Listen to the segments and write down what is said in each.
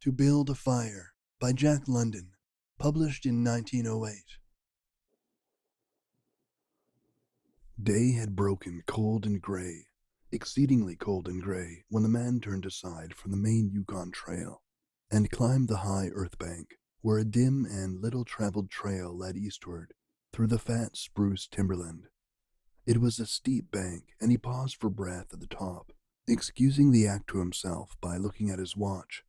To Build a Fire by Jack London, published in 1908. Day had broken cold and gray, exceedingly cold and gray, when the man turned aside from the main Yukon Trail and climbed the high earth bank, where a dim and little-traveled trail led eastward through the fat spruce timberland. It was a steep bank, and he paused for breath at the top, excusing the act to himself by looking at his watch.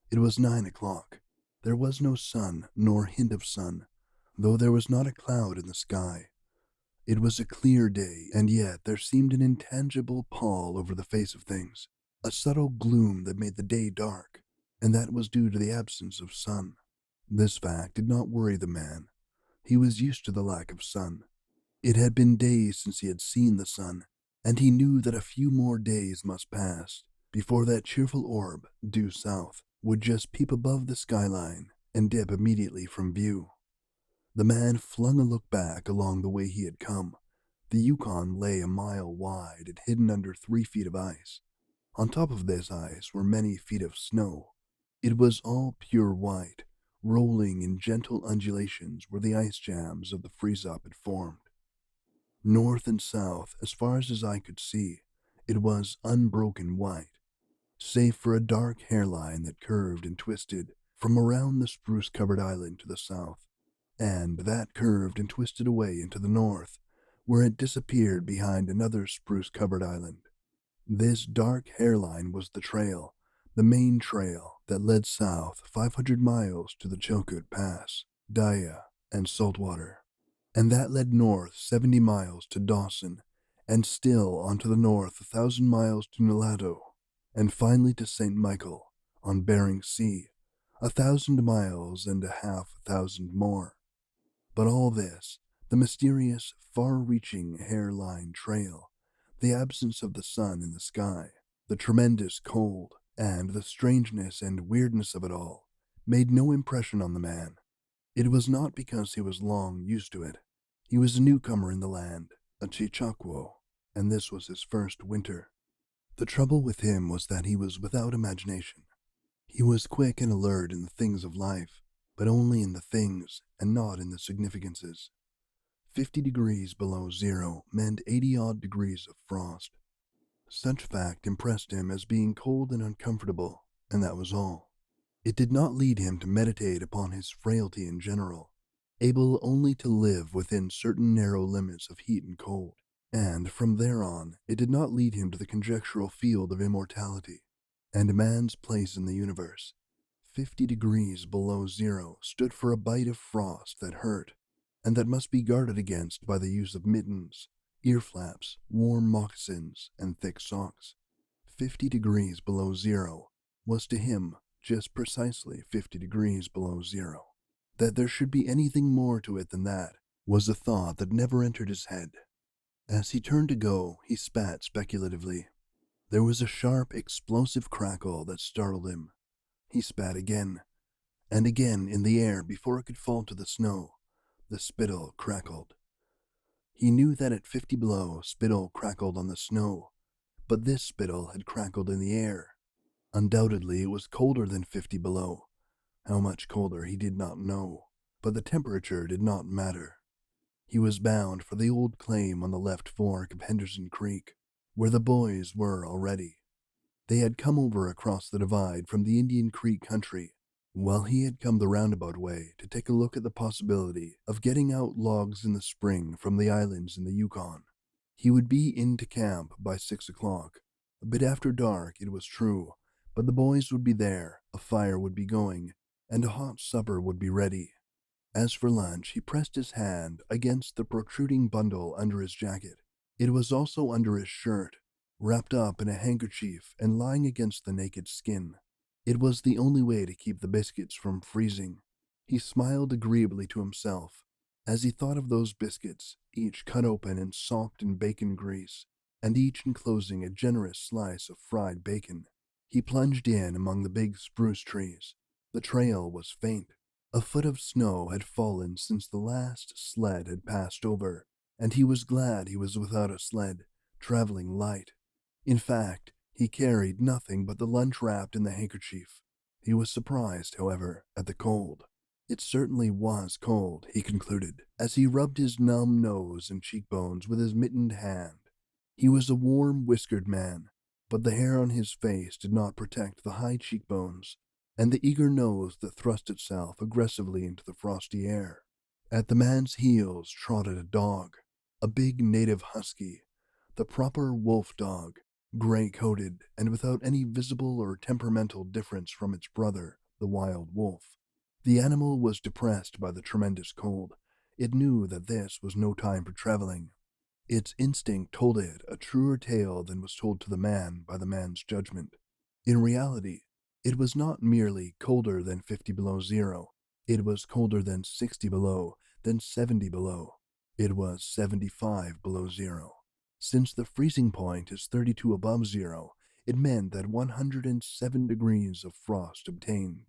It was 9 o'clock. There was no sun, nor hint of sun, though there was not a cloud in the sky. It was a clear day, and yet there seemed an intangible pall over the face of things, a subtle gloom that made the day dark, and that was due to the absence of sun. This fact did not worry the man. He was used to the lack of sun. It had been days since he had seen the sun, and he knew that a few more days must pass before that cheerful orb, due south, would just peep above the skyline and dip immediately from view. The man flung a look back along the way he had come. The Yukon lay a mile wide and hidden under 3 feet of ice. On top of this ice were many feet of snow. It was all pure white, rolling in gentle undulations where the ice jams of the freeze-up had formed. North and south, as far as his eye could see, it was unbroken white, save for a dark hairline that curved and twisted from around the spruce-covered island to the south, and that curved and twisted away into the north, where it disappeared behind another spruce-covered island. This dark hairline was the trail, the main trail that led south 500 miles to the Chilkoot Pass, Daya, and Saltwater, and that led north 70 miles to Dawson, and still on to the north 1,000 miles to Nulato, and finally to St. Michael, on Bering Sea, 1,000 miles and a half 1,000 more. But all this, the mysterious, far-reaching hairline trail, the absence of the sun in the sky, the tremendous cold, and the strangeness and weirdness of it all, made no impression on the man. It was not because he was long used to it. He was a newcomer in the land, a Chichakwo, and this was his first winter. The trouble with him was that he was without imagination. He was quick and alert in the things of life, but only in the things and not in the significances. 50 degrees below zero meant 80-odd degrees of frost. Such fact impressed him as being cold and uncomfortable, and that was all. It did not lead him to meditate upon his frailty in general, able only to live within certain narrow limits of heat and cold. And from there on, it did not lead him to the conjectural field of immortality and man's place in the universe. 50 degrees below zero stood for a bite of frost that hurt, and that must be guarded against by the use of mittens, ear flaps, warm moccasins, and thick socks. 50 degrees below zero was to him just precisely 50 degrees below zero. That there should be anything more to it than that was a thought that never entered his head. As he turned to go, he spat speculatively. There was a sharp, explosive crackle that startled him. He spat again, and again in the air before it could fall to the snow. The spittle crackled. He knew that at 50 below, spittle crackled on the snow, but this spittle had crackled in the air. Undoubtedly, it was colder than 50 below. How much colder he did not know, but the temperature did not matter. He was bound for the old claim on the left fork of Henderson Creek, where the boys were already. They had come over across the divide from the Indian Creek country, while he had come the roundabout way to take a look at the possibility of getting out logs in the spring from the islands in the Yukon. He would be into camp by 6 o'clock. A bit after dark, it was true, but the boys would be there, a fire would be going, and a hot supper would be ready. As for lunch, he pressed his hand against the protruding bundle under his jacket. It was also under his shirt, wrapped up in a handkerchief and lying against the naked skin. It was the only way to keep the biscuits from freezing. He smiled agreeably to himself as he thought of those biscuits, each cut open and soaked in bacon grease, and each enclosing a generous slice of fried bacon. He plunged in among the big spruce trees. The trail was faint. A foot of snow had fallen since the last sled had passed over, and he was glad he was without a sled, traveling light. In fact, he carried nothing but the lunch wrapped in the handkerchief. He was surprised, however, at the cold. It certainly was cold, he concluded, as he rubbed his numb nose and cheekbones with his mittened hand. He was a warm, whiskered man, but the hair on his face did not protect the high cheekbones and the eager nose that thrust itself aggressively into the frosty air. At the man's heels trotted a dog, a big native husky, the proper wolf dog, gray-coated and without any visible or temperamental difference from its brother, the wild wolf. The animal was depressed by the tremendous cold. It knew that this was no time for traveling. Its instinct told it a truer tale than was told to the man by the man's judgment. In reality, it was not merely colder than 50 below zero. It was colder than 60 below, than 70 below. It was 75 below zero. Since the freezing point is 32 above zero, it meant that 107 degrees of frost obtained.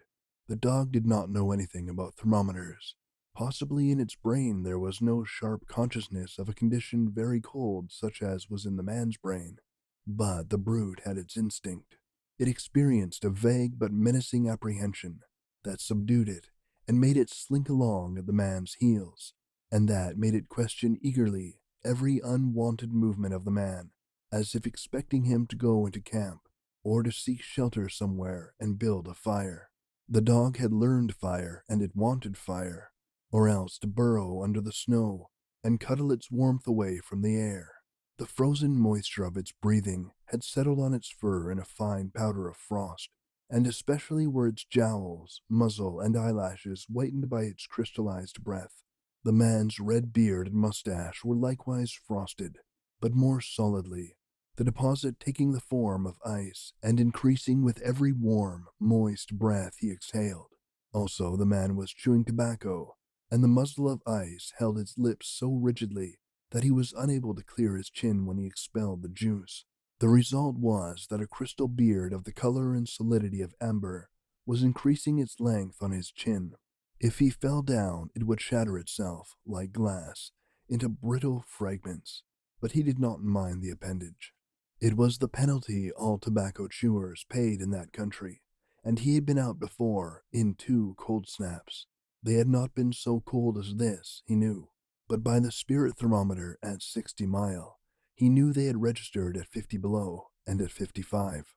The dog did not know anything about thermometers. Possibly in its brain there was no sharp consciousness of a condition very cold such as was in the man's brain. But the brute had its instinct. It experienced a vague but menacing apprehension that subdued it and made it slink along at the man's heels, and that made it question eagerly every unwanted movement of the man, as if expecting him to go into camp or to seek shelter somewhere and build a fire. The dog had learned fire, and it wanted fire, or else to burrow under the snow and cuddle its warmth away from the air. The frozen moisture of its breathing had settled on its fur in a fine powder of frost, and especially were its jowls, muzzle, and eyelashes whitened by its crystallized breath. The man's red beard and mustache were likewise frosted, but more solidly, the deposit taking the form of ice and increasing with every warm, moist breath he exhaled. Also, the man was chewing tobacco, and the muzzle of ice held its lips so rigidly that he was unable to clear his chin when he expelled the juice. The result was that a crystal beard of the color and solidity of amber was increasing its length on his chin. If he fell down, it would shatter itself, like glass, into brittle fragments, but he did not mind the appendage. It was the penalty all tobacco chewers paid in that country, and he had been out before in 2 cold snaps. They had not been so cold as this, he knew, but by the spirit thermometer at 60 mile, he knew they had registered at 50 below and at 55.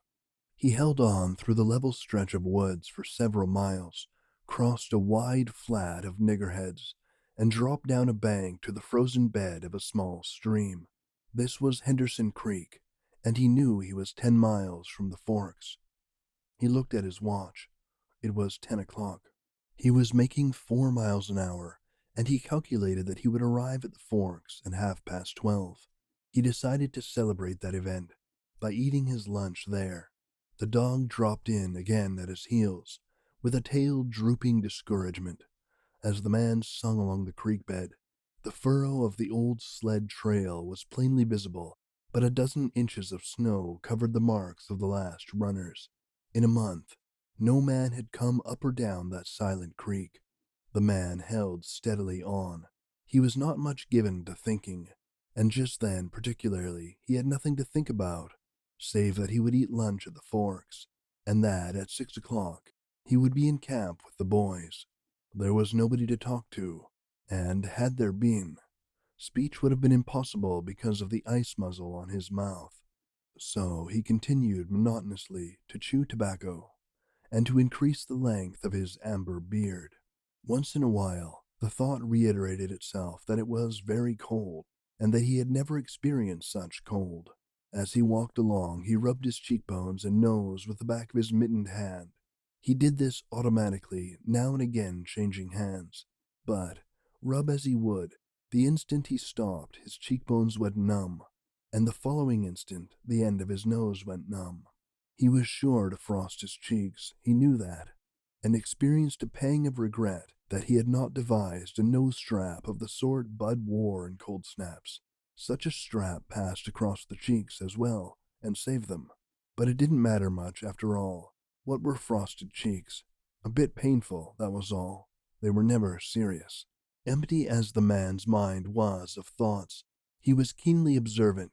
He held on through the level stretch of woods for several miles, crossed a wide flat of niggerheads, and dropped down a bank to the frozen bed of a small stream. This was Henderson Creek, and he knew he was 10 miles from the forks. He looked at his watch. It was 10 o'clock. He was making 4 miles an hour, and he calculated that he would arrive at the forks at 12:30. He decided to celebrate that event by eating his lunch there. The dog dropped in again at his heels, with a tail drooping discouragement, as the man sung along the creek bed. The furrow of the old sled trail was plainly visible, but a dozen inches of snow covered the marks of the last runners. In a month, no man had come up or down that silent creek. The man held steadily on. He was not much given to thinking, and just then particularly he had nothing to think about, save that he would eat lunch at the forks, and that at 6 o'clock he would be in camp with the boys. There was nobody to talk to, and had there been, speech would have been impossible because of the ice muzzle on his mouth. So he continued monotonously to chew tobacco and to increase the length of his amber beard. Once in a while, the thought reiterated itself that it was very cold, and that he had never experienced such cold. As he walked along, he rubbed his cheekbones and nose with the back of his mittened hand. He did this automatically, now and again changing hands, but, rub as he would, the instant he stopped, his cheekbones went numb, and the following instant, the end of his nose went numb. He was sure to frost his cheeks, he knew that, and experienced a pang of regret that he had not devised a nose strap of the sort Bud wore in cold snaps. Such a strap passed across the cheeks as well, and saved them. But it didn't matter much after all. What were frosted cheeks? A bit painful, that was all. They were never serious. Empty as the man's mind was of thoughts, he was keenly observant,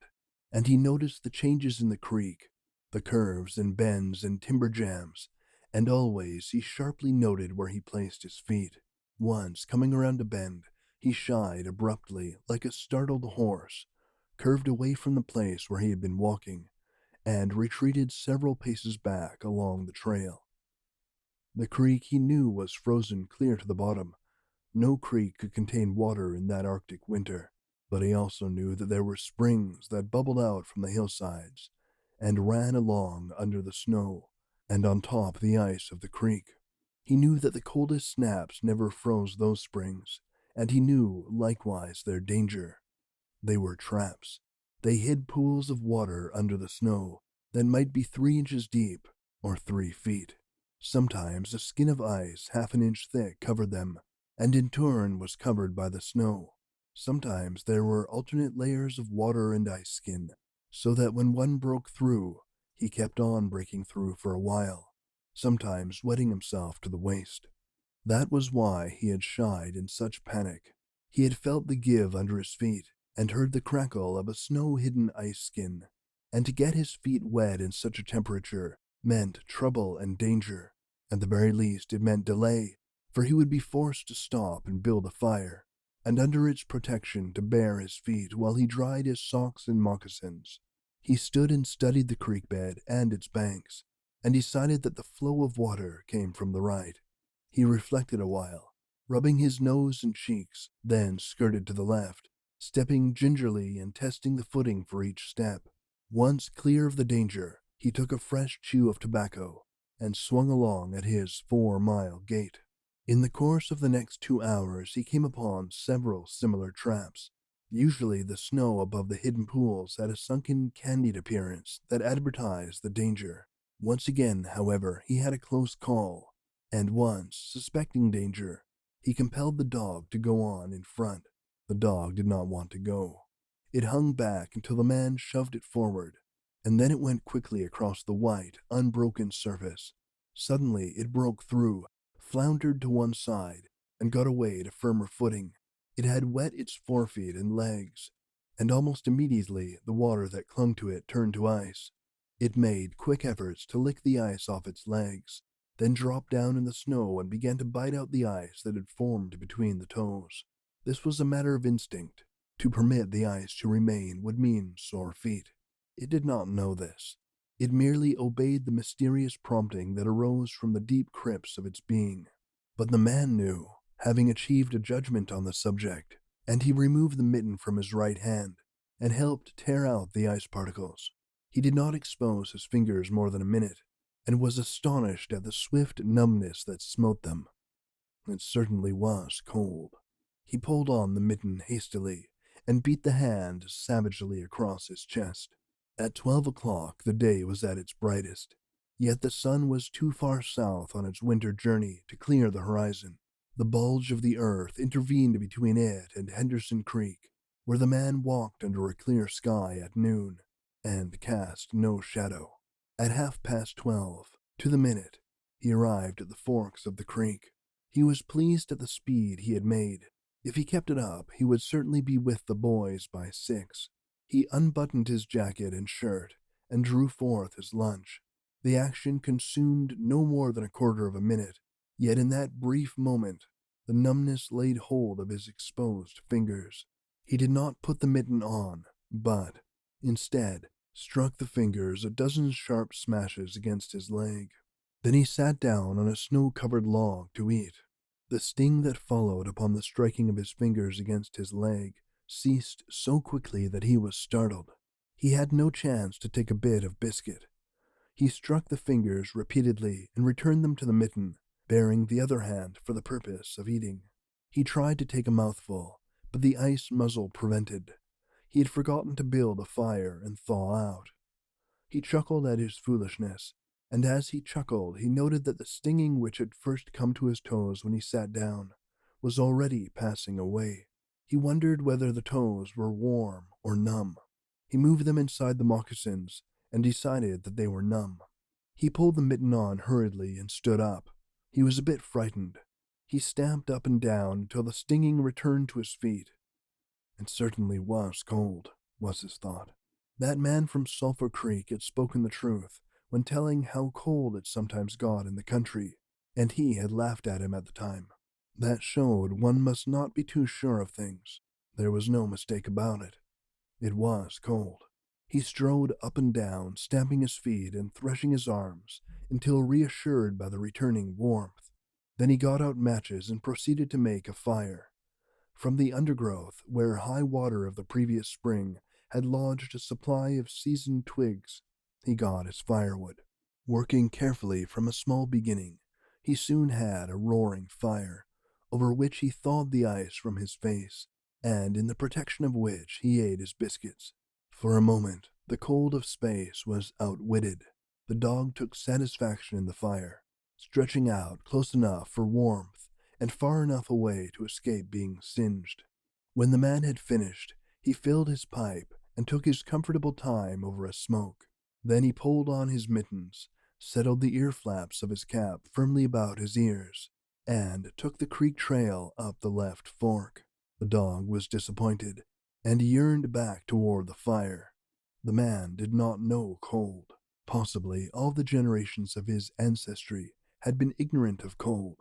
and he noticed the changes in the creek, the curves and bends and timber jams, and always he sharply noted where he placed his feet. Once, coming around a bend, he shied abruptly like a startled horse, curved away from the place where he had been walking, and retreated several paces back along the trail. The creek he knew was frozen clear to the bottom. No creek could contain water in that Arctic winter, but he also knew that there were springs that bubbled out from the hillsides and ran along under the snow and on top the ice of the creek. He knew that the coldest snaps never froze those springs, and he knew, likewise, their danger. They were traps. They hid pools of water under the snow that might be 3 inches deep or 3 feet. Sometimes a skin of ice half an inch thick covered them, and in turn was covered by the snow. Sometimes there were alternate layers of water and ice skin, so that when one broke through, he kept on breaking through for a while, sometimes wetting himself to the waist. That was why he had shied in such panic. He had felt the give under his feet and heard the crackle of a snow-hidden ice skin, and to get his feet wet in such a temperature meant trouble and danger. At the very least, it meant delay, for he would be forced to stop and build a fire, and under its protection to bare his feet while he dried his socks and moccasins. He stood and studied the creek bed and its banks, and decided that the flow of water came from the right. He reflected a while, rubbing his nose and cheeks, then skirted to the left, stepping gingerly and testing the footing for each step. Once clear of the danger, he took a fresh chew of tobacco and swung along at his 4-mile gait. In the course of the next 2 hours, he came upon several similar traps. Usually the snow above the hidden pools had a sunken, candied appearance that advertised the danger. Once again, however, he had a close call, and once, suspecting danger, he compelled the dog to go on in front. The dog did not want to go. It hung back until the man shoved it forward, and then it went quickly across the white, unbroken surface. Suddenly it broke through, floundered to one side, and got away to firmer footing. It had wet its forefeet and legs, and almost immediately the water that clung to it turned to ice. It made quick efforts to lick the ice off its legs, then dropped down in the snow and began to bite out the ice that had formed between the toes. This was a matter of instinct. To permit the ice to remain would mean sore feet. It did not know this. It merely obeyed the mysterious prompting that arose from the deep crypts of its being. But the man knew, having achieved a judgment on the subject, and he removed the mitten from his right hand and helped tear out the ice particles. He did not expose his fingers more than a minute, and was astonished at the swift numbness that smote them. It certainly was cold. He pulled on the mitten hastily and beat the hand savagely across his chest. At 12 o'clock, the day was at its brightest, yet the sun was too far south on its winter journey to clear the horizon. The bulge of the earth intervened between it and Henderson Creek, where the man walked under a clear sky at noon, and cast no shadow. At 12:30, to the minute, he arrived at the forks of the creek. He was pleased at the speed he had made. If he kept it up, he would certainly be with the boys by 6. He unbuttoned his jacket and shirt and drew forth his lunch. The action consumed no more than a quarter of a minute, yet in that brief moment, the numbness laid hold of his exposed fingers. He did not put the mitten on, but, instead, struck the fingers a dozen sharp smashes against his leg. Then he sat down on a snow-covered log to eat. The sting that followed upon the striking of his fingers against his leg ceased so quickly that he was startled. He had no chance to take a bit of biscuit. He struck the fingers repeatedly and returned them to the mitten, baring the other hand for the purpose of eating. He tried to take a mouthful, but the ice muzzle prevented. He had forgotten to build a fire and thaw out. He chuckled at his foolishness, and as he chuckled, he noted that the stinging which had first come to his toes when he sat down was already passing away. He wondered whether the toes were warm or numb. He moved them inside the moccasins and decided that they were numb. He pulled the mitten on hurriedly and stood up. He was a bit frightened. He stamped up and down until the stinging returned to his feet. It certainly was cold, was his thought. That man from Sulphur Creek had spoken the truth when telling how cold it sometimes got in the country, and he had laughed at him at the time. That showed one must not be too sure of things. There was no mistake about it. It was cold. He strode up and down, stamping his feet and threshing his arms, until reassured by the returning warmth. Then he got out matches and proceeded to make a fire. From the undergrowth, where high water of the previous spring had lodged a supply of seasoned twigs, he got his firewood. Working carefully from a small beginning, he soon had a roaring fire, over which he thawed the ice from his face, and in the protection of which he ate his biscuits. For a moment, the cold of space was outwitted. The dog took satisfaction in the fire, stretching out close enough for warmth and far enough away to escape being singed. When the man had finished, he filled his pipe and took his comfortable time over a smoke. Then he pulled on his mittens, settled the ear flaps of his cap firmly about his ears, and took the creek trail up the left fork. The dog was disappointed and yearned back toward the fire. The man did not know cold. Possibly all the generations of his ancestry had been ignorant of cold,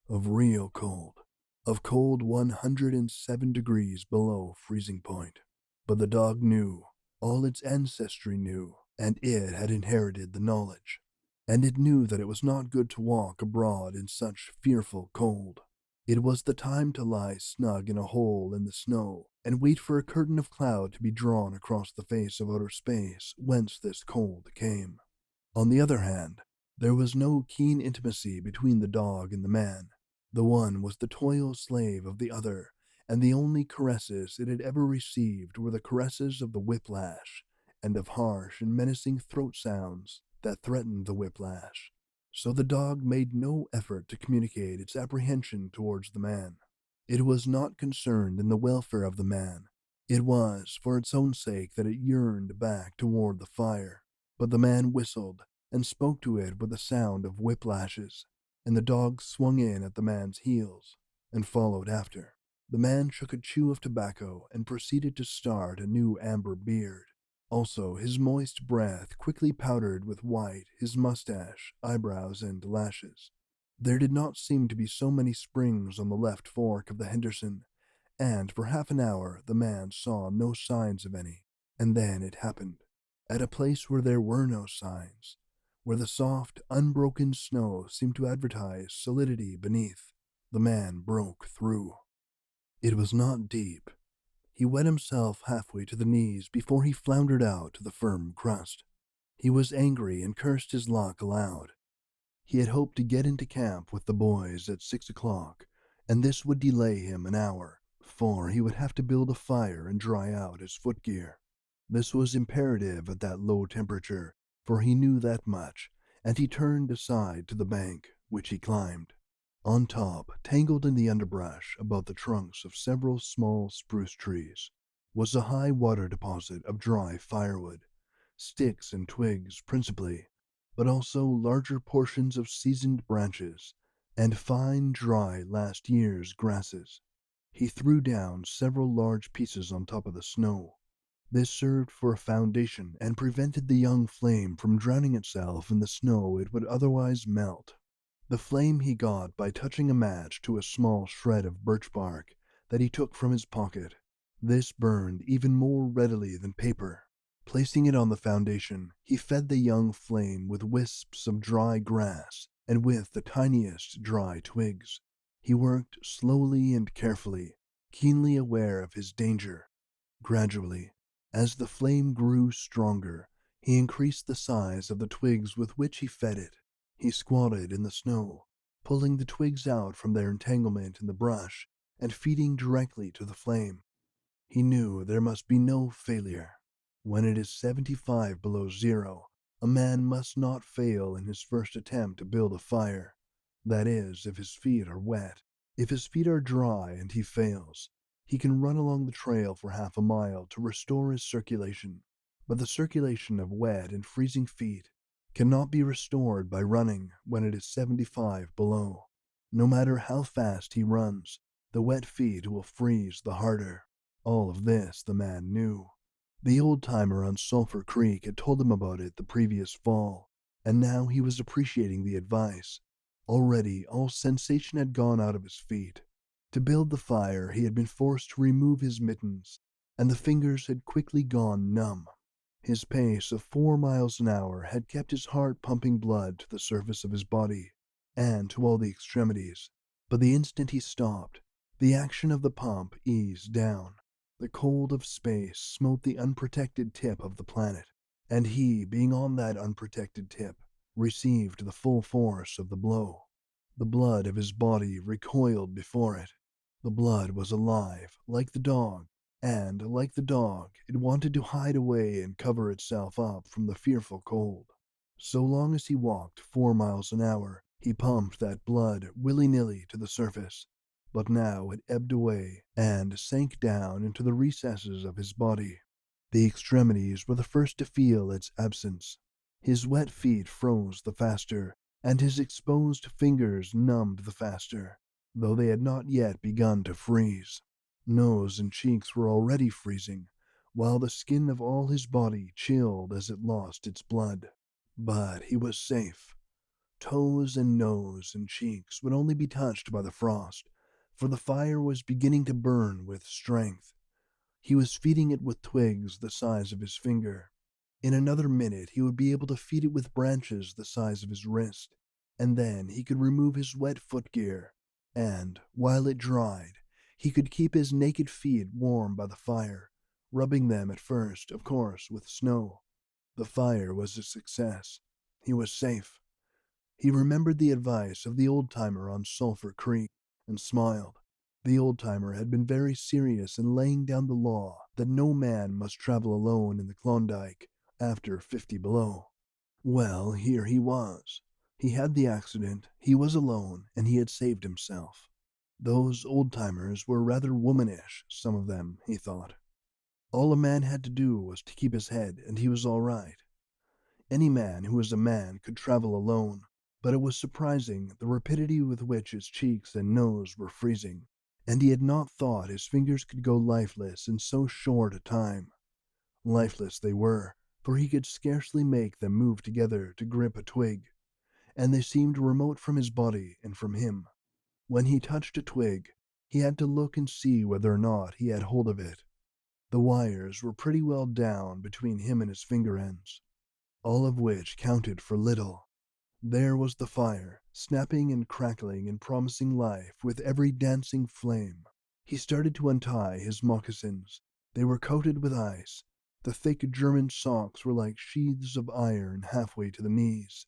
of real cold, of cold 107 degrees below freezing point. But the dog knew, all its ancestry knew, and it had inherited the knowledge. And it knew that it was not good to walk abroad in such fearful cold. It was the time to lie snug in a hole in the snow and wait for a curtain of cloud to be drawn across the face of outer space whence this cold came. On the other hand, there was no keen intimacy between the dog and the man. The one was the toil slave of the other, and the only caresses it had ever received were the caresses of the whiplash, and of harsh and menacing throat sounds that threatened the whiplash. So the dog made no effort to communicate its apprehension towards the man. It was not concerned in the welfare of the man. It was for its own sake that it yearned back toward the fire. But the man whistled and spoke to it with a sound of whiplashes, and the dog swung in at the man's heels and followed after. The man shook a chew of tobacco and proceeded to start a new amber beard. Also, his moist breath quickly powdered with white his mustache, eyebrows, and lashes. There did not seem to be so many springs on the left fork of the Henderson, and for half an hour the man saw no signs of any. And then it happened. At a place where there were no signs, where the soft, unbroken snow seemed to advertise solidity beneath, the man broke through. It was not deep. He wet himself halfway to the knees before he floundered out to the firm crust. He was angry and cursed his luck aloud. He had hoped to get into camp with the boys at 6 o'clock, and this would delay him an hour, for he would have to build a fire and dry out his footgear. This was imperative at that low temperature, for he knew that much, and he turned aside to the bank, which he climbed. On top, tangled in the underbrush about the trunks of several small spruce trees, was a high water deposit of dry firewood, sticks and twigs principally, but also larger portions of seasoned branches and fine, dry last year's grasses. He threw down several large pieces on top of the snow. This served for a foundation and prevented the young flame from drowning itself in the snow it would otherwise melt. The flame he got by touching a match to a small shred of birch bark that he took from his pocket. This burned even more readily than paper. Placing it on the foundation, he fed the young flame with wisps of dry grass and with the tiniest dry twigs. He worked slowly and carefully, keenly aware of his danger. Gradually, as the flame grew stronger, he increased the size of the twigs with which he fed it. He squatted in the snow, pulling the twigs out from their entanglement in the brush and feeding directly to the flame. He knew there must be no failure. When it is 75 below zero, a man must not fail in his first attempt to build a fire. That is, if his feet are wet. If his feet are dry and he fails, he can run along the trail for half a mile to restore his circulation. But the circulation of wet and freezing feet cannot be restored by running when it is 75 below. No matter how fast he runs, the wet feet will freeze the harder. All of this the man knew. The old-timer on Sulphur Creek had told him about it the previous fall, and now he was appreciating the advice. Already, all sensation had gone out of his feet. To build the fire, he had been forced to remove his mittens, and the fingers had quickly gone numb. His pace of 4 miles an hour had kept his heart pumping blood to the surface of his body and to all the extremities, but the instant he stopped, the action of the pump eased down. The cold of space smote the unprotected tip of the planet, and he, being on that unprotected tip, received the full force of the blow. The blood of his body recoiled before it. The blood was alive, like the dog, and, like the dog, it wanted to hide away and cover itself up from the fearful cold. So long as he walked 4 miles an hour, he pumped that blood willy-nilly to the surface, but now it ebbed away and sank down into the recesses of his body. The extremities were the first to feel its absence. His wet feet froze the faster, and his exposed fingers numbed the faster, though they had not yet begun to freeze. Nose and cheeks were already freezing, while the skin of all his body chilled as it lost its blood. But he was safe. Toes and nose and cheeks would only be touched by the frost, for the fire was beginning to burn with strength. He was feeding it with twigs the size of his finger. In another minute he would be able to feed it with branches the size of his wrist, and then he could remove his wet footgear, and, while it dried, he could keep his naked feet warm by the fire, rubbing them at first, of course, with snow. The fire was a success. He was safe. He remembered the advice of the old-timer on Sulphur Creek and smiled. The old-timer had been very serious in laying down the law that no man must travel alone in the Klondike after 50 below. Well, here he was. He had the accident, he was alone, and he had saved himself. Those old-timers were rather womanish, some of them, he thought. All a man had to do was to keep his head, and he was all right. Any man who was a man could travel alone, but it was surprising the rapidity with which his cheeks and nose were freezing, and he had not thought his fingers could go lifeless in so short a time. Lifeless they were, for he could scarcely make them move together to grip a twig, and they seemed remote from his body and from him. When he touched a twig, he had to look and see whether or not he had hold of it. The wires were pretty well down between him and his finger ends, all of which counted for little. There was the fire, snapping and crackling and promising life with every dancing flame. He started to untie his moccasins. They were coated with ice. The thick German socks were like sheaths of iron halfway to the knees,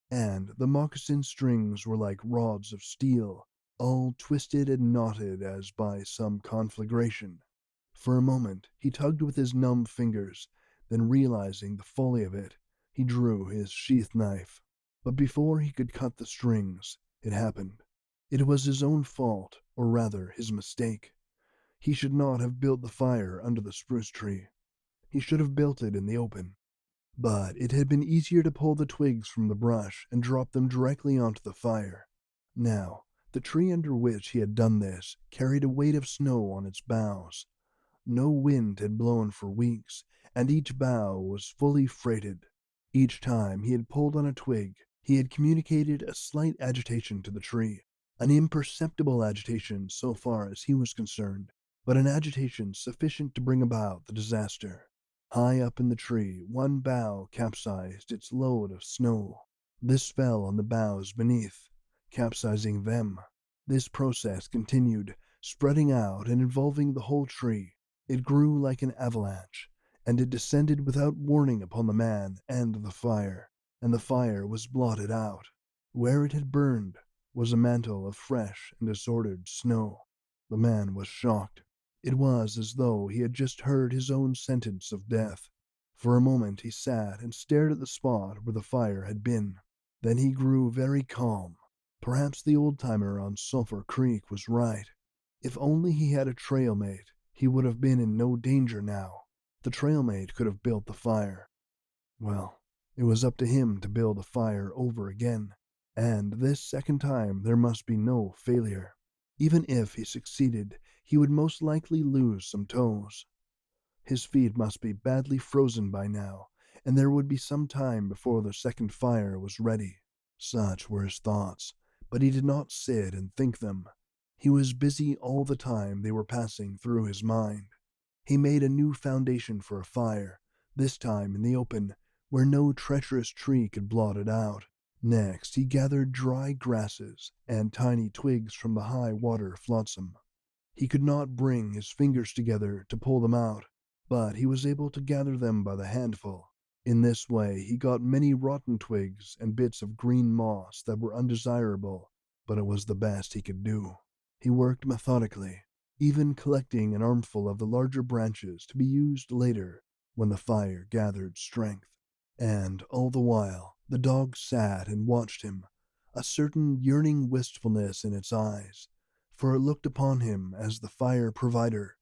and the moccasin strings were like rods of steel, all twisted and knotted as by some conflagration. For a moment he tugged with his numb fingers, then realizing the folly of it, he drew his sheath knife. But before he could cut the strings, it happened. It was his own fault, or rather his mistake. He should not have built the fire under the spruce tree. He should have built it in the open. But it had been easier to pull the twigs from the brush and drop them directly onto the fire. Now, the tree under which he had done this carried a weight of snow on its boughs. No wind had blown for weeks, and each bough was fully freighted. Each time he had pulled on a twig, he had communicated a slight agitation to the tree, an imperceptible agitation so far as he was concerned, but an agitation sufficient to bring about the disaster. High up in the tree, one bough capsized its load of snow. This fell on the boughs beneath, capsizing them. This process continued, spreading out and involving the whole tree. It grew like an avalanche, and it descended without warning upon the man and the fire was blotted out. Where it had burned was a mantle of fresh and disordered snow. The man was shocked. It was as though he had just heard his own sentence of death. For a moment he sat and stared at the spot where the fire had been. Then he grew very calm. Perhaps the old-timer on Sulphur Creek was right. If only he had a trail mate, he would have been in no danger now. The trailmate could have built the fire. Well, it was up to him to build a fire over again, and this second time there must be no failure. Even if he succeeded, he would most likely lose some toes. His feet must be badly frozen by now, and there would be some time before the second fire was ready. Such were his thoughts, but he did not sit and think them. He was busy all the time they were passing through his mind. He made a new foundation for a fire, this time in the open, where no treacherous tree could blot it out. Next, he gathered dry grasses and tiny twigs from the high water flotsam. He could not bring his fingers together to pull them out, but he was able to gather them by the handful. In this way, he got many rotten twigs and bits of green moss that were undesirable, but it was the best he could do. He worked methodically, even collecting an armful of the larger branches to be used later when the fire gathered strength. And all the while, the dog sat and watched him, a certain yearning wistfulness in its eyes, for it looked upon him as the fire provider,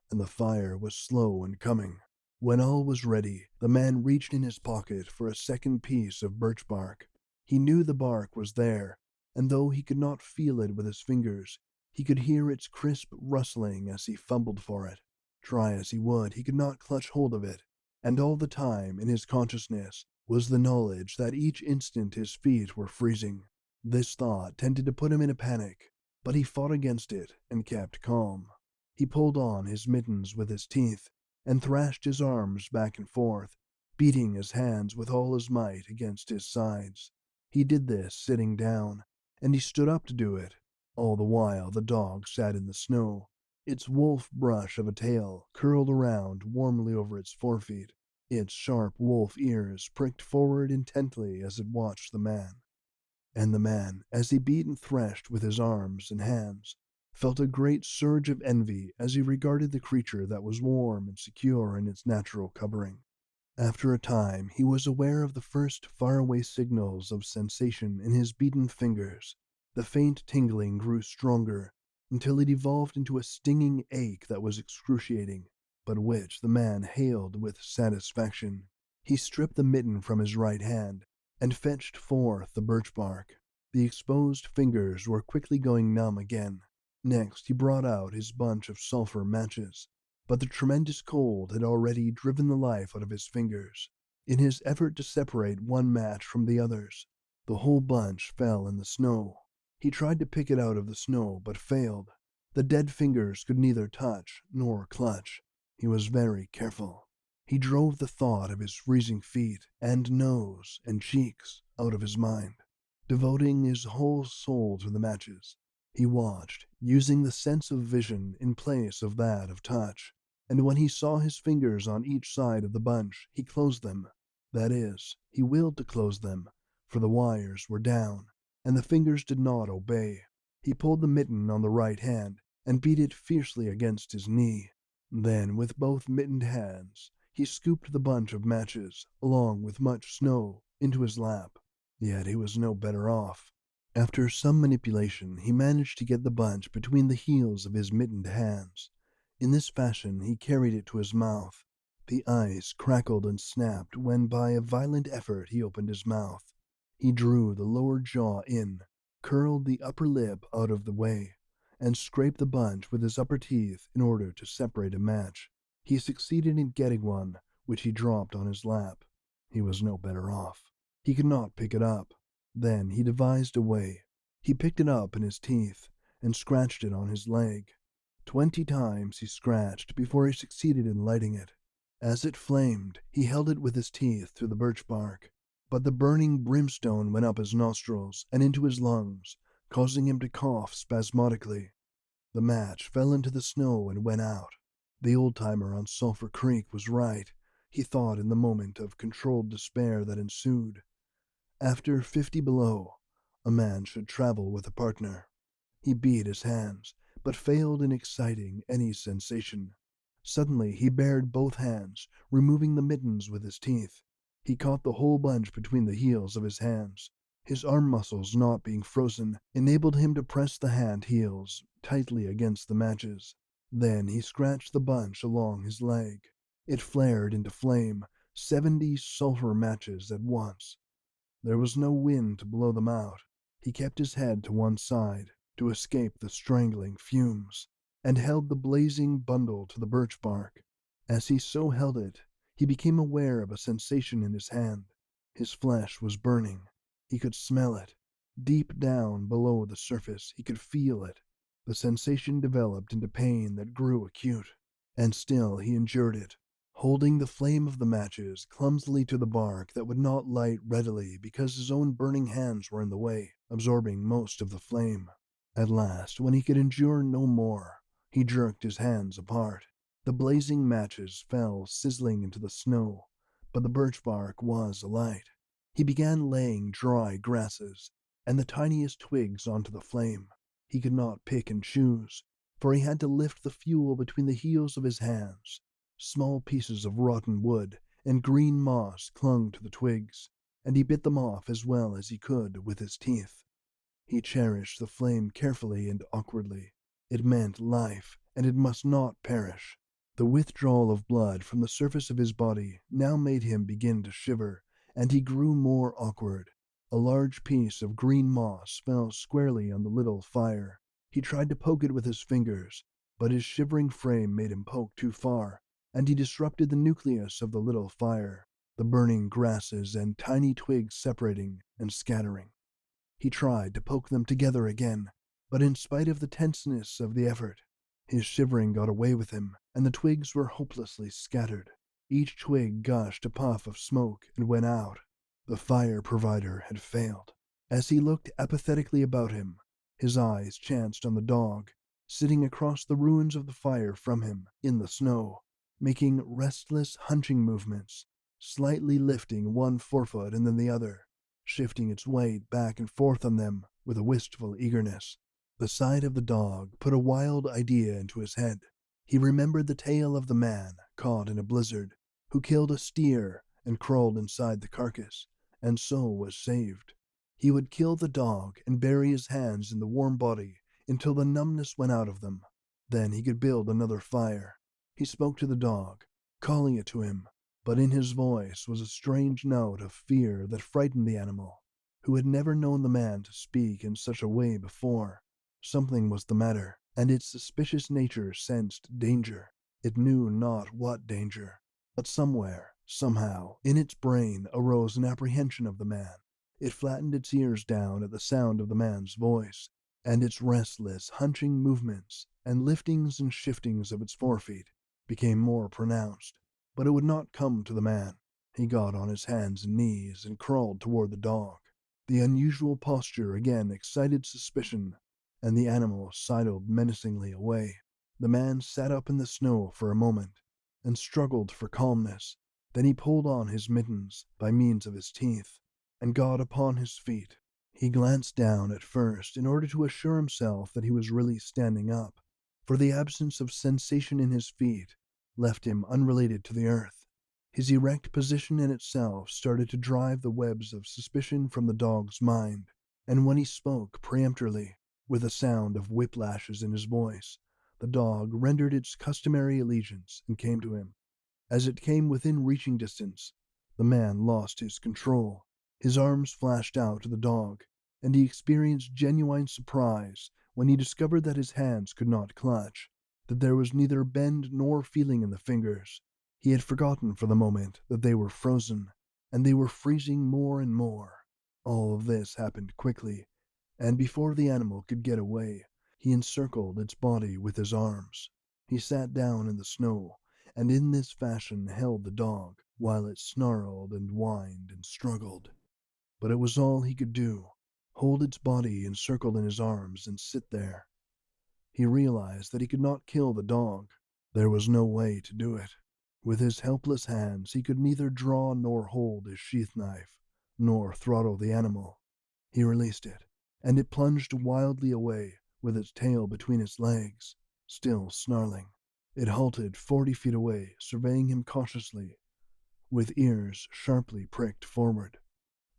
and the fire was slow in coming. When all was ready, the man reached in his pocket for a second piece of birch bark. He knew the bark was there, and though he could not feel it with his fingers, he could hear its crisp rustling as he fumbled for it. Try as he would, he could not clutch hold of it, and all the time in his consciousness was the knowledge that each instant his feet were freezing. This thought tended to put him in a panic, but he fought against it and kept calm. He pulled on his mittens with his teeth and thrashed his arms back and forth, beating his hands with all his might against his sides. He did this sitting down, and he stood up to do it. All the while the dog sat in the snow, its wolf brush of a tail curled around warmly over its forefeet, its sharp wolf ears pricked forward intently as it watched the man. And the man, as he beat and threshed with his arms and hands, felt a great surge of envy as he regarded the creature that was warm and secure in its natural covering. After a time, he was aware of the first faraway signals of sensation in his beaten fingers. The faint tingling grew stronger until it evolved into a stinging ache that was excruciating, but which the man hailed with satisfaction. He stripped the mitten from his right hand and fetched forth the birch bark. The exposed fingers were quickly going numb again. Next, he brought out his bunch of sulfur matches, but the tremendous cold had already driven the life out of his fingers. In his effort to separate one match from the others, the whole bunch fell in the snow. He tried to pick it out of the snow, but failed. The dead fingers could neither touch nor clutch. He was very careful. He drove the thought of his freezing feet and nose and cheeks out of his mind, devoting his whole soul to the matches. He watched, using the sense of vision in place of that of touch, and when he saw his fingers on each side of the bunch, he closed them. That is, he willed to close them, for the wires were down, and the fingers did not obey. He pulled the mitten on the right hand and beat it fiercely against his knee. Then, with both mittened hands, he scooped the bunch of matches, along with much snow, into his lap. Yet he was no better off. After some manipulation, he managed to get the bunch between the heels of his mittened hands. In this fashion, he carried it to his mouth. The ice crackled and snapped when, by a violent effort, he opened his mouth. He drew the lower jaw in, curled the upper lip out of the way, and scraped the bunch with his upper teeth in order to separate a match. He succeeded in getting one, which he dropped on his lap. He was no better off. He could not pick it up. Then he devised a way. He picked it up in his teeth and scratched it on his leg. 20 times he scratched before he succeeded in lighting it. As it flamed, he held it with his teeth to the birch bark, but the burning brimstone went up his nostrils and into his lungs, causing him to cough spasmodically. The match fell into the snow and went out. The old-timer on Sulphur Creek was right, he thought in the moment of controlled despair that ensued. After 50 below, a man should travel with a partner. He beat his hands, but failed in exciting any sensation. Suddenly he bared both hands, removing the mittens with his teeth. He caught the whole bunch between the heels of his hands. His arm muscles, not being frozen, enabled him to press the hand heels tightly against the matches. Then he scratched the bunch along his leg. It flared into flame, 70 sulphur matches at once. There was no wind to blow them out. He kept his head to one side to escape the strangling fumes, and held the blazing bundle to the birch bark. As he so held it, He became aware of a sensation in his hand. His flesh was burning. He could smell it. Deep down below the surface, he could feel it. The sensation developed into pain that grew acute, and still he endured it, holding the flame of the matches clumsily to the bark that would not light readily because his own burning hands were in the way, absorbing most of the flame. At last, when he could endure no more, he jerked his hands apart. The blazing matches fell sizzling into the snow, but the birch bark was alight. He began laying dry grasses and the tiniest twigs onto the flame. He could not pick and choose, for he had to lift the fuel between the heels of his hands. Small pieces of rotten wood and green moss clung to the twigs, and he bit them off as well as he could with his teeth. He cherished the flame carefully and awkwardly. It meant life, and it must not perish. The withdrawal of blood from the surface of his body now made him begin to shiver, and he grew more awkward. A large piece of green moss fell squarely on the little fire. He tried to poke it with his fingers, but his shivering frame made him poke too far, and he disrupted the nucleus of the little fire, the burning grasses and tiny twigs separating and scattering. He tried to poke them together again, but in spite of the tenseness of the effort, his shivering got away with him, and the twigs were hopelessly scattered. Each twig gushed a puff of smoke and went out. The fire provider had failed. As he looked apathetically about him, his eyes chanced on the dog, sitting across the ruins of the fire from him in the snow, making restless hunching movements, slightly lifting one forefoot and then the other, shifting its weight back and forth on them with a wistful eagerness. The sight of the dog put a wild idea into his head. He remembered the tale of the man caught in a blizzard, who killed a steer and crawled inside the carcass, and so was saved. He would kill the dog and bury his hands in the warm body until the numbness went out of them. Then he could build another fire. He spoke to the dog, calling it to him, but in his voice was a strange note of fear that frightened the animal, who had never known the man to speak in such a way before. Something was the matter, and its suspicious nature sensed danger. It knew not what danger, but somewhere, somehow, in its brain arose an apprehension of the man. It flattened its ears down at the sound of the man's voice, and its restless, hunching movements and liftings and shiftings of its forefeet became more pronounced. But it would not come to the man. He got on his hands and knees and crawled toward the dog. The unusual posture again excited suspicion, and the animal sidled menacingly away. The man sat up in the snow for a moment and struggled for calmness. Then he pulled on his mittens by means of his teeth and got upon his feet. He glanced down at first in order to assure himself that he was really standing up, for the absence of sensation in his feet left him unrelated to the earth. His erect position in itself started to drive the webs of suspicion from the dog's mind, and when he spoke peremptorily, with a sound of whiplashes in his voice, the dog rendered its customary allegiance and came to him. As it came within reaching distance, the man lost his control. His arms flashed out to the dog, and he experienced genuine surprise when he discovered that his hands could not clutch, that there was neither bend nor feeling in the fingers. He had forgotten for the moment that they were frozen, and they were freezing more and more. All of this happened quickly, and before the animal could get away, he encircled its body with his arms. He sat down in the snow, and in this fashion held the dog, while it snarled and whined and struggled. But it was all he could do, hold its body encircled in his arms and sit there. He realized that he could not kill the dog. There was no way to do it. With his helpless hands, he could neither draw nor hold his sheath knife, nor throttle the animal. He released it, and it plunged wildly away with its tail between its legs, still snarling. It halted 40 feet away, surveying him cautiously, with ears sharply pricked forward.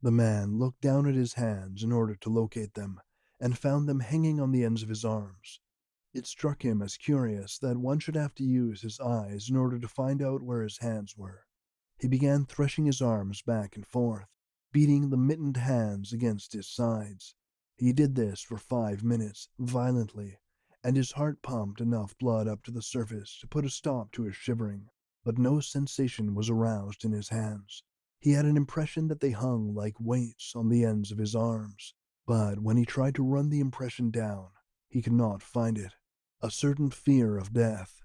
The man looked down at his hands in order to locate them, and found them hanging on the ends of his arms. It struck him as curious that one should have to use his eyes in order to find out where his hands were. He began threshing his arms back and forth, beating the mittened hands against his sides. He did this for 5 minutes, violently, and his heart pumped enough blood up to the surface to put a stop to his shivering. but no sensation was aroused in his hands. He had an impression that they hung like weights on the ends of his arms, but when he tried to run the impression down, he could not find it. A certain fear of death,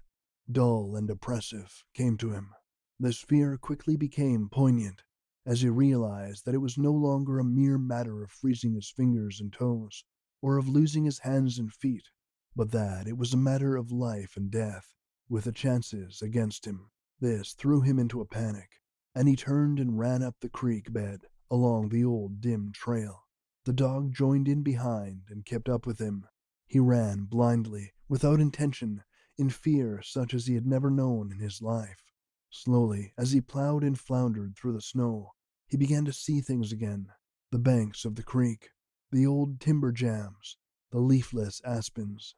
dull and oppressive, came to him. This fear quickly became poignant as he realized that it was no longer a mere matter of freezing his fingers and toes, or of losing his hands and feet, but that it was a matter of life and death, with the chances against him. This threw him into a panic, and he turned and ran up the creek bed along the old dim trail. The dog joined in behind and kept up with him. He ran blindly, without intention, in fear such as he had never known in his life. Slowly, as he plowed and floundered through the snow, he began to see things again. The banks of the creek, the old timber jams, the leafless aspens,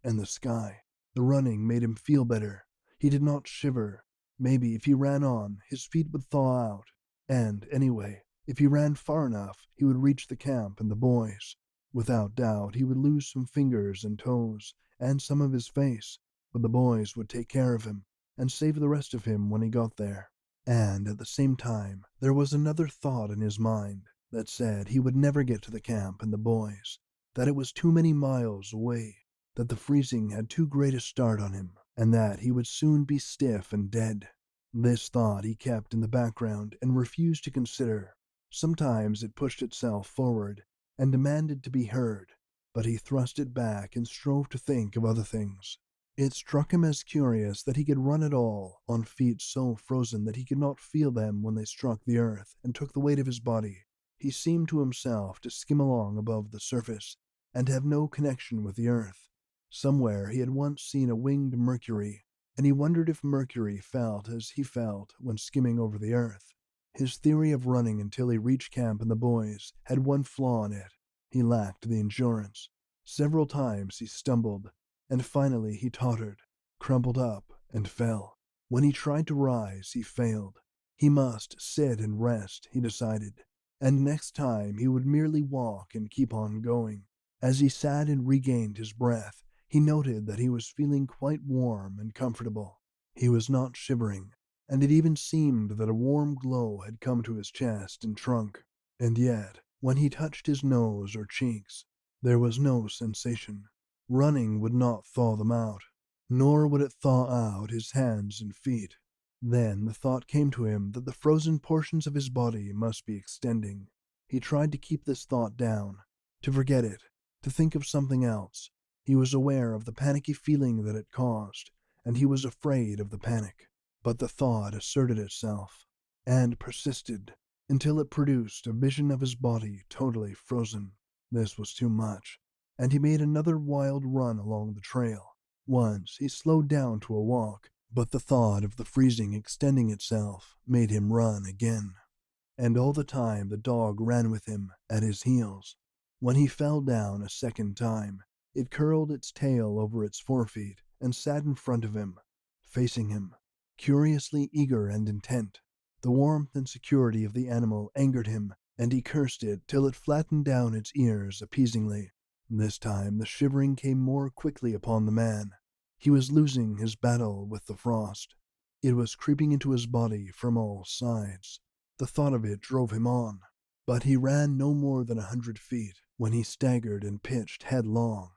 and the sky. The running made him feel better. He did not shiver. Maybe if he ran on, his feet would thaw out. And, anyway, if he ran far enough, he would reach the camp and the boys. Without doubt, he would lose some fingers and toes, and some of his face, but the boys would take care of him and save the rest of him when he got there. And at the same time, there was another thought in his mind that said he would never get to the camp and the boys, that it was too many miles away, that the freezing had too great a start on him, and that he would soon be stiff and dead. This thought he kept in the background and refused to consider. Sometimes it pushed itself forward and demanded to be heard, but he thrust it back and strove to think of other things. It struck him as curious that he could run at all on feet so frozen that he could not feel them when they struck the earth and took the weight of his body. He seemed to himself to skim along above the surface and have no connection with the earth. Somewhere he had once seen a winged Mercury, and he wondered if Mercury felt as he felt when skimming over the earth. His theory of running until he reached camp and the boys had one flaw in it. He lacked the endurance. Several times he stumbled, and finally he tottered, crumpled up, and fell. When he tried to rise, he failed. He must sit and rest, he decided, and next time he would merely walk and keep on going. As he sat and regained his breath, he noted that he was feeling quite warm and comfortable. He was not shivering, and it even seemed that a warm glow had come to his chest and trunk. And yet, when he touched his nose or cheeks, there was no sensation. Running would not thaw them out, nor would it thaw out his hands and feet. Then the thought came to him that the frozen portions of his body must be extending. He tried to keep this thought down, to forget it, to think of something else. He was aware of the panicky feeling that it caused, and he was afraid of the panic. But the thought asserted itself, and persisted, until it produced a vision of his body totally frozen. This was too much, and he made another wild run along the trail. Once he slowed down to a walk, but the thought of the freezing extending itself made him run again. And all the time the dog ran with him at his heels. When he fell down a second time, it curled its tail over its forefeet and sat in front of him, facing him, curiously eager and intent. The warmth and security of the animal angered him, and he cursed it till it flattened down its ears appeasingly. This time the shivering came more quickly upon the man. He was losing his battle with the frost. It was creeping into his body from all sides. The thought of it drove him on, but he ran no more than 100 feet when he staggered and pitched headlong.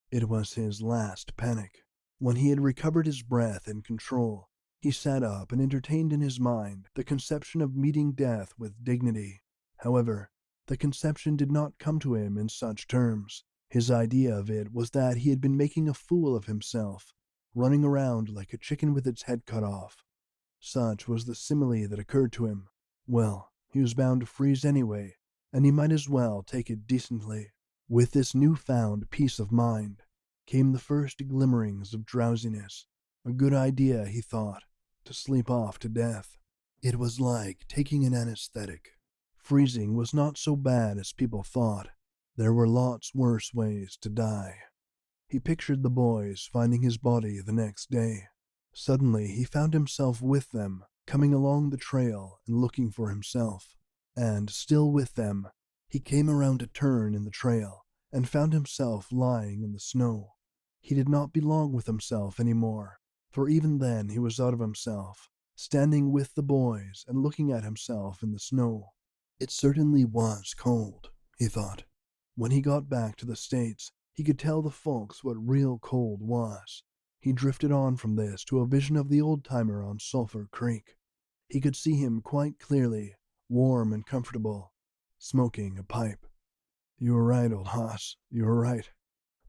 It was his last panic. When he had recovered his breath and control, he sat up and entertained in his mind the conception of meeting death with dignity. However, the conception did not come to him in such terms. His idea of it was that he had been making a fool of himself, running around like a chicken with its head cut off. Such was the simile that occurred to him. Well, he was bound to freeze anyway, and he might as well take it decently. With this newfound peace of mind came the first glimmerings of drowsiness. A good idea, he thought, to sleep off to death. It was like taking an anesthetic. Freezing was not so bad as people thought. There were lots worse ways to die. He pictured the boys finding his body the next day. Suddenly he found himself with them, coming along the trail and looking for himself. And still with them, he came around a turn in the trail and found himself lying in the snow. He did not belong with himself any more, for even then he was out of himself. standing with the boys and looking at himself in the snow. It certainly was cold, he thought. When he got back to the States, he could tell the folks what real cold was. He drifted on from this to a vision of the old-timer on Sulphur Creek. He could see him quite clearly, warm and comfortable, smoking a pipe. "You were right, old hoss, you were right,"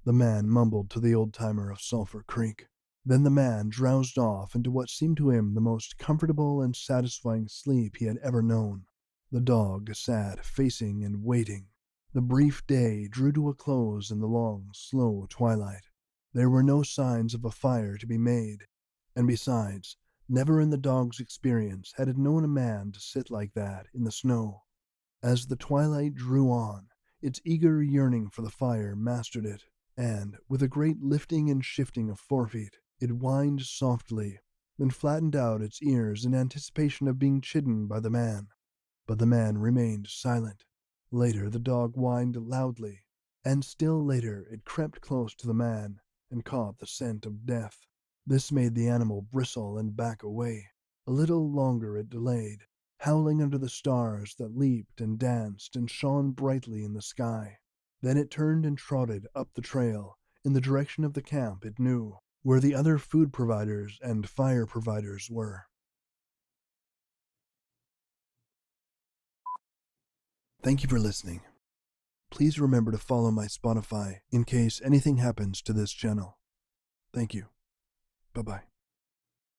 the man mumbled to the old-timer of Sulphur Creek. Then the man drowsed off into what seemed to him the most comfortable and satisfying sleep he had ever known. The dog sat facing and waiting. The brief day drew to a close in the long, slow twilight. There were no signs of a fire to be made, and besides, never in the dog's experience had it known a man to sit like that in the snow. As the twilight drew on, its eager yearning for the fire mastered it, and, with a great lifting and shifting of forefeet, it whined softly, then flattened out its ears in anticipation of being chidden by the man. But the man remained silent. Later the dog whined loudly, and still later it crept close to the man and caught the scent of death. This made the animal bristle and back away. A little longer it delayed, howling under the stars that leaped and danced and shone brightly in the sky. Then it turned and trotted up the trail in the direction of the camp it knew, where the other food providers and fire providers were. Thank you for listening. Please remember to follow my Spotify in case anything happens to this channel. Thank you. Bye-bye.